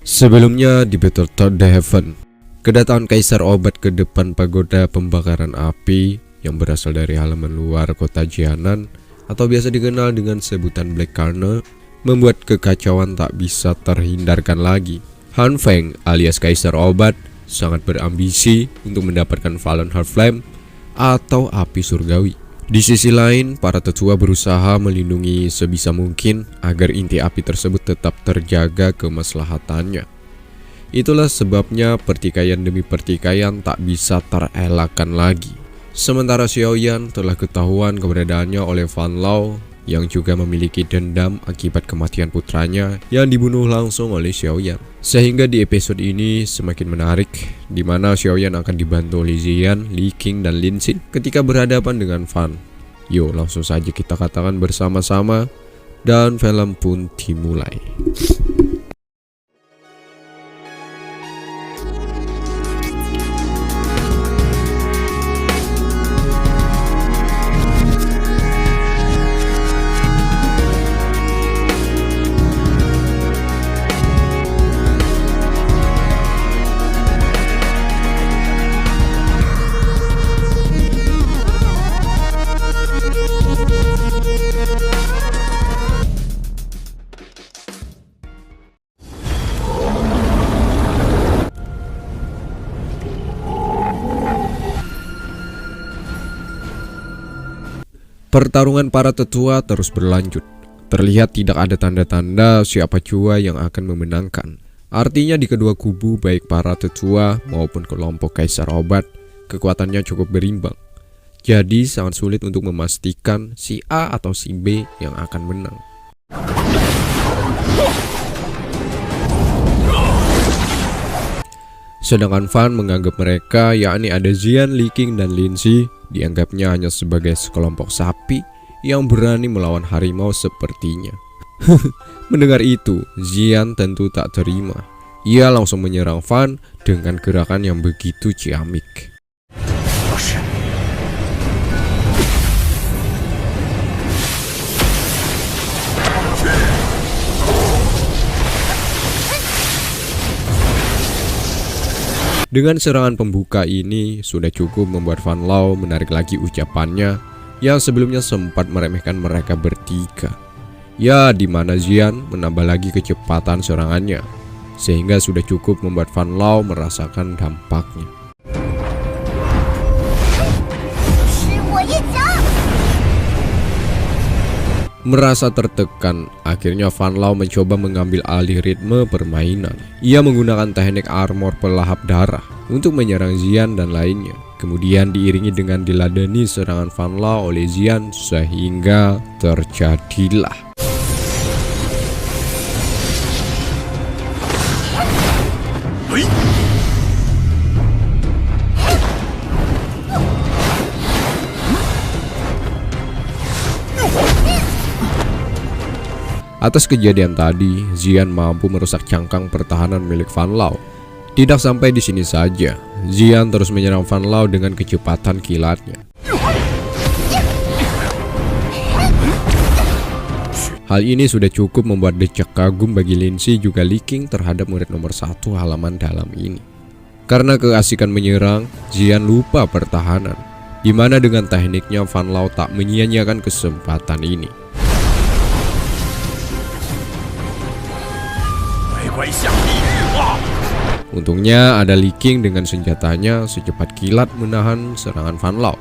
Sebelumnya di Battletoad The Heaven, kedatangan Kaisar Obat ke depan pagoda pembakaran api yang berasal dari halaman luar kota Jianan atau biasa dikenal dengan sebutan Black Corner membuat kekacauan tak bisa terhindarkan lagi. Han Feng alias Kaisar Obat sangat berambisi untuk mendapatkan Fallen Heart Flame atau api surgawi. Di sisi lain, para tetua berusaha melindungi sebisa mungkin agar inti api tersebut tetap terjaga kemaslahatannya. Itulah sebabnya pertikaian demi pertikaian tak bisa terelakkan lagi. Sementara Xiaoyan telah ketahuan keberadaannya oleh Fan Lao yang juga memiliki dendam akibat kematian putranya yang dibunuh langsung oleh Xiaoyan. Sehingga di episode ini semakin menarik, di mana Xiaoyan akan dibantu oleh Ziyan, Li King, dan Lin Xin ketika berhadapan dengan Fan. Yuk langsung saja kita katakan bersama-sama dan film pun dimulai. Pertarungan para tetua terus berlanjut. Terlihat tidak ada tanda-tanda siapa jua yang akan memenangkan. Artinya di kedua kubu baik para tetua maupun kelompok Kaisar Obat kekuatannya cukup berimbang. Jadi sangat sulit untuk memastikan si A atau si B yang akan menang. Sedangkan Fan menganggap mereka, yakni ada Ziyan, Li King, dan Lin Xin, dianggapnya hanya sebagai sekelompok sapi yang berani melawan harimau sepertinya. Mendengar itu, Ziyan tentu tak terima. Ia langsung menyerang Fan dengan gerakan yang begitu ciamik. Dengan serangan pembuka ini sudah cukup membuat Fan Lao menarik lagi ucapannya yang sebelumnya sempat meremehkan mereka bertiga. Ya, di mana Ziyan menambah lagi kecepatan serangannya sehingga sudah cukup membuat Fan Lao merasakan dampaknya. Merasa tertekan, akhirnya Fan Lao mencoba mengambil alih ritme permainan. Ia menggunakan teknik armor pelahap darah untuk menyerang Ziyan dan lainnya. Kemudian diiringi dengan diladeni serangan Fan Lao oleh Ziyan sehingga terjadilah Atas kejadian tadi, Ziyan mampu merusak cangkang pertahanan milik Fan Lao. Tidak sampai di sini saja, Ziyan terus menyerang Fan Lao dengan kecepatan kilatnya. Hal ini sudah cukup membuat decak kagum bagi Lin Xin juga Li King terhadap murid nomor 1 halaman dalam ini. Karena keasikan menyerang, Ziyan lupa pertahanan, di mana dengan tekniknya Fan Lao tak menyia-nyiakan kesempatan ini. Untungnya ada Li King dengan senjatanya secepat kilat menahan serangan Fan Lao.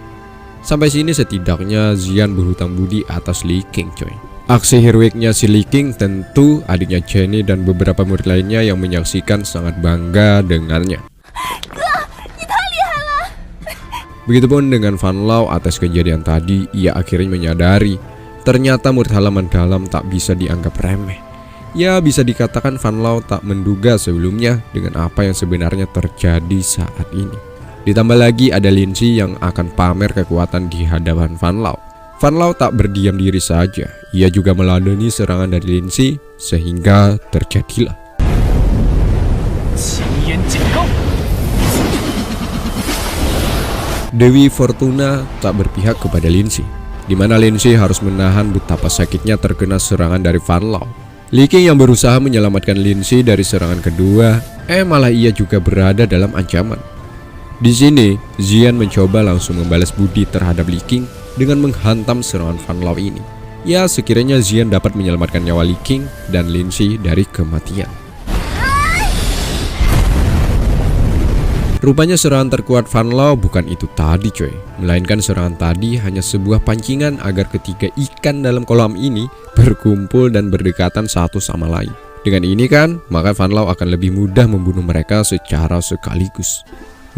Sampai sini setidaknya Ziyan berhutang budi atas Li King, coy. Aksi heroiknya si Li King tentu adiknya Jenny dan beberapa murid lainnya yang menyaksikan sangat bangga dengannya. Begitupun dengan Fan Lao atas kejadian tadi, ia akhirnya menyadari ternyata murid halaman dalam tak bisa dianggap remeh. Ya, bisa dikatakan Fan Lao tak menduga sebelumnya dengan apa yang sebenarnya terjadi saat ini. Ditambah lagi ada Lin Xin yang akan pamer kekuatan di hadapan Fan Lao. Fan Lao tak berdiam diri saja, ia juga meladeni serangan dari Lin Xin sehingga terjadilah Dewi Fortuna tak berpihak kepada Lin Xin, di mana Lin Xin harus menahan betapa sakitnya terkena serangan dari Fan Lao. Li King yang berusaha menyelamatkan Lin Si dari serangan kedua, malah ia juga berada dalam ancaman. Di sini, Xian mencoba langsung membalas budi terhadap Li King dengan menghantam serangan Fan Lao ini. Ya, sekiranya Xian dapat menyelamatkan nyawa Li King dan Lin Si dari kematian. Rupanya serangan terkuat Fan Lao bukan itu tadi coy, melainkan serangan tadi hanya sebuah pancingan agar ketiga ikan dalam kolam ini berkumpul dan berdekatan satu sama lain. Dengan ini kan, maka Fan Lao akan lebih mudah membunuh mereka secara sekaligus.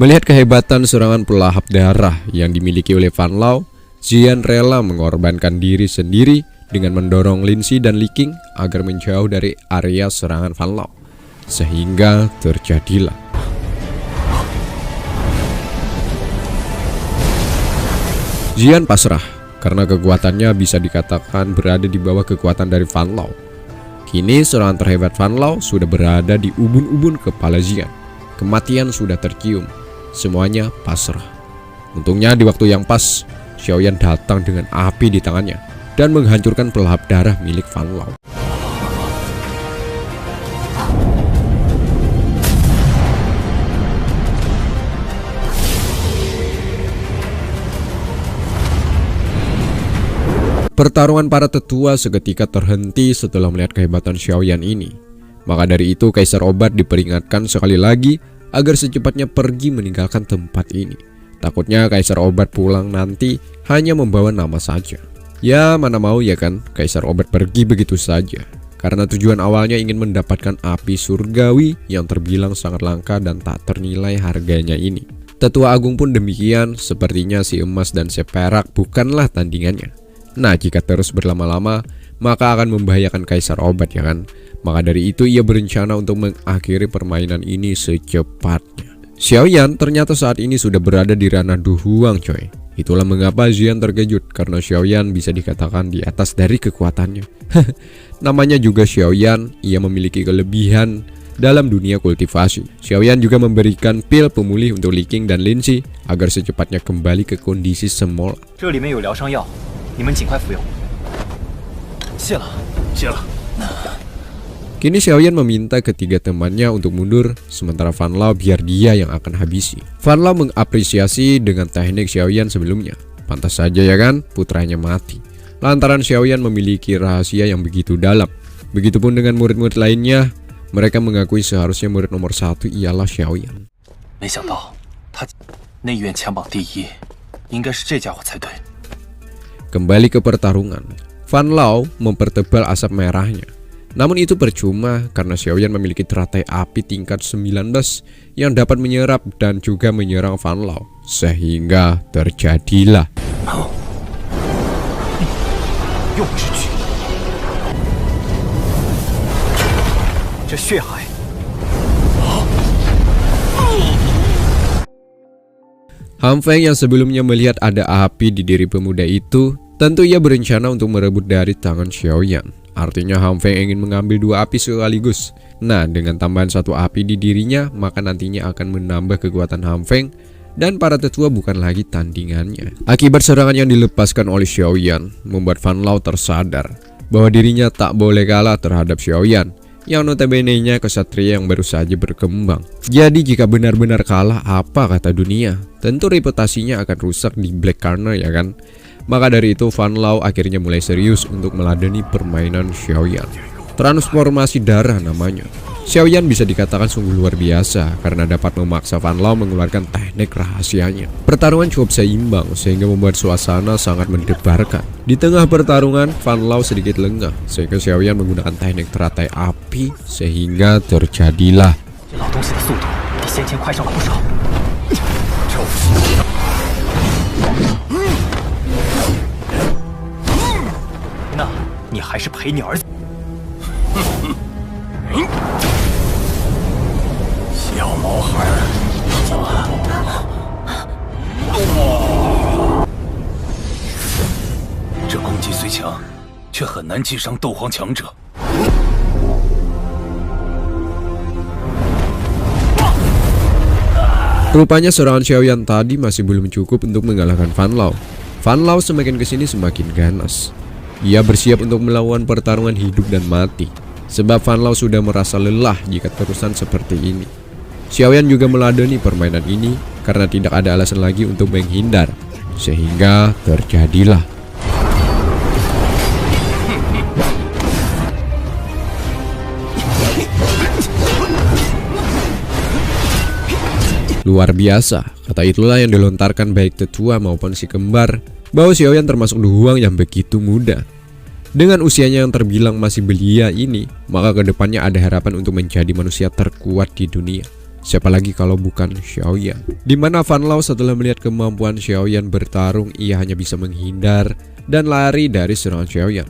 Melihat kehebatan serangan pelahap darah yang dimiliki oleh Fan Lao, Xian rela mengorbankan diri sendiri dengan mendorong Lin Si dan Li King agar menjauh dari area serangan Fan Lao. Sehingga terjadilah Xian pasrah karena kekuatannya bisa dikatakan berada di bawah kekuatan dari Fan Lao. Kini serangan terhebat Fan Lao sudah berada di ubun-ubun kepala Xian. Kematian sudah tercium. Semuanya pasrah. Untungnya di waktu yang pas, Xiaoyan datang dengan api di tangannya dan menghancurkan pelahap darah milik Fan Lao. Pertarungan para tetua seketika terhenti setelah melihat kehebatan Xiaoyan ini. Maka dari itu Kaisar Obat diperingatkan sekali lagi agar secepatnya pergi meninggalkan tempat ini. Takutnya Kaisar Obat pulang nanti hanya membawa nama saja. Ya mana mau ya kan, Kaisar Obat pergi begitu saja. Karena tujuan awalnya ingin mendapatkan api surgawi yang terbilang sangat langka dan tak ternilai harganya ini. Tetua Agung pun demikian, sepertinya si emas dan si perak bukanlah tandingannya. Nah, jika terus berlama-lama, maka akan membahayakan Kaisar Obat ya kan. Maka dari itu ia berencana untuk mengakhiri permainan ini secepatnya. Xiaoyan ternyata saat ini sudah berada di ranah Du Huang coy. Itulah mengapa Xian terkejut karena Xiaoyan bisa dikatakan di atas dari kekuatannya. Namanya juga Xiaoyan, ia memiliki kelebihan dalam dunia kultivasi. Xiaoyan juga memberikan pil pemulih untuk Li King dan Lin Si agar secepatnya kembali ke kondisi semula. Kini Xiaoyan meminta ketiga temannya untuk mundur, sementara Fan Lao biar dia yang akan habisi. Fan Lao mengapresiasi dengan teknik Xiaoyan sebelumnya. Pantas saja ya kan, putranya mati. Lantaran Xiaoyan memiliki rahasia yang begitu dalam. Begitupun dengan murid-murid lainnya, mereka mengakui seharusnya murid nomor 1 ialah Xiaoyan. Kembali ke pertarungan, Fan Lao mempertebal asap merahnya. Namun itu percuma karena Xiaoyan memiliki teratai api tingkat 19 yang dapat menyerap dan juga menyerang Fan Lao. Sehingga terjadilah Han Feng yang sebelumnya melihat ada api di diri pemuda itu, tentu ia berencana untuk merebut dari tangan Xiaoyan. Artinya Han Feng ingin mengambil dua api sekaligus. Nah, dengan tambahan satu api di dirinya, maka nantinya akan menambah kekuatan Han Feng dan para tetua bukan lagi tandingannya. Akibat serangan yang dilepaskan oleh Xiaoyan, membuat Fan Lao tersadar bahwa dirinya tak boleh kalah terhadap Xiaoyan yang notabene-nya kesatria yang baru saja berkembang. Jadi jika benar-benar kalah, apa kata dunia? Tentu reputasinya akan rusak di Black Corner ya kan? Maka dari itu Fan Lao akhirnya mulai serius untuk meladeni permainan Xiaoyan. Transformasi darah namanya. Xiaoyan bisa dikatakan sungguh luar biasa karena dapat memaksa Fan Lao mengeluarkan teknik rahasianya. Pertarungan cukup seimbang sehingga membuat suasana sangat mendebarkan. Di tengah pertarungan, Fan Lao sedikit lengah sehingga Xiaoyan menggunakan teknik teratai api sehingga terjadilah Rupanya serangan Xiaoyan tadi masih belum cukup untuk mengalahkan Fan Lao. Fan Lao semakin kesini semakin ganas. Ia bersiap untuk melawan pertarungan hidup dan mati. sebab Fan Lao sudah merasa lelah jika terusan seperti ini. Xiaoyan juga meladeni permainan ini karena tidak ada alasan lagi untuk menghindar, sehingga terjadilah luar biasa. Kata itulah yang dilontarkan baik tetua maupun si kembar, bahwa Xiaoyan termasuk Duhuang yang begitu muda. Dengan usianya yang terbilang masih belia ini, maka kedepannya ada harapan untuk menjadi manusia terkuat di dunia. Siapa lagi kalau bukan Xiaoyan? Dimana Fan Lao setelah melihat kemampuan Xiaoyan bertarung, ia hanya bisa menghindar dan lari dari serangan Xiaoyan.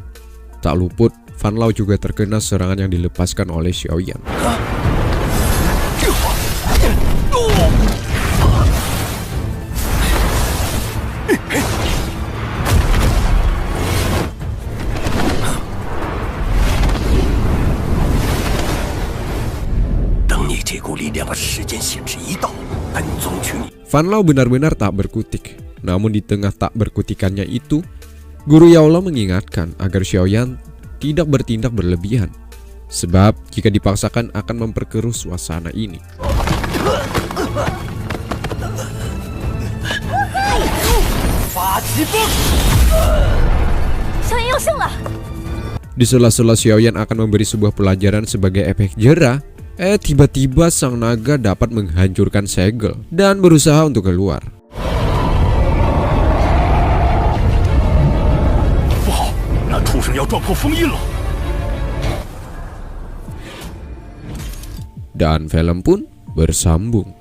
Tak luput, Fan Lao juga terkena serangan yang dilepaskan oleh Xiaoyan. Fan Lao benar-benar tak berkutik. Namun di tengah tak berkutikannya itu, Guru Yao Lao mengingatkan agar Xiaoyan tidak bertindak berlebihan, sebab jika dipaksakan akan memperkeruh suasana ini. Di sela-sela Xiaoyan akan memberi sebuah pelajaran sebagai efek jera, tiba-tiba sang naga dapat menghancurkan segel dan berusaha untuk keluar. Dan film pun bersambung.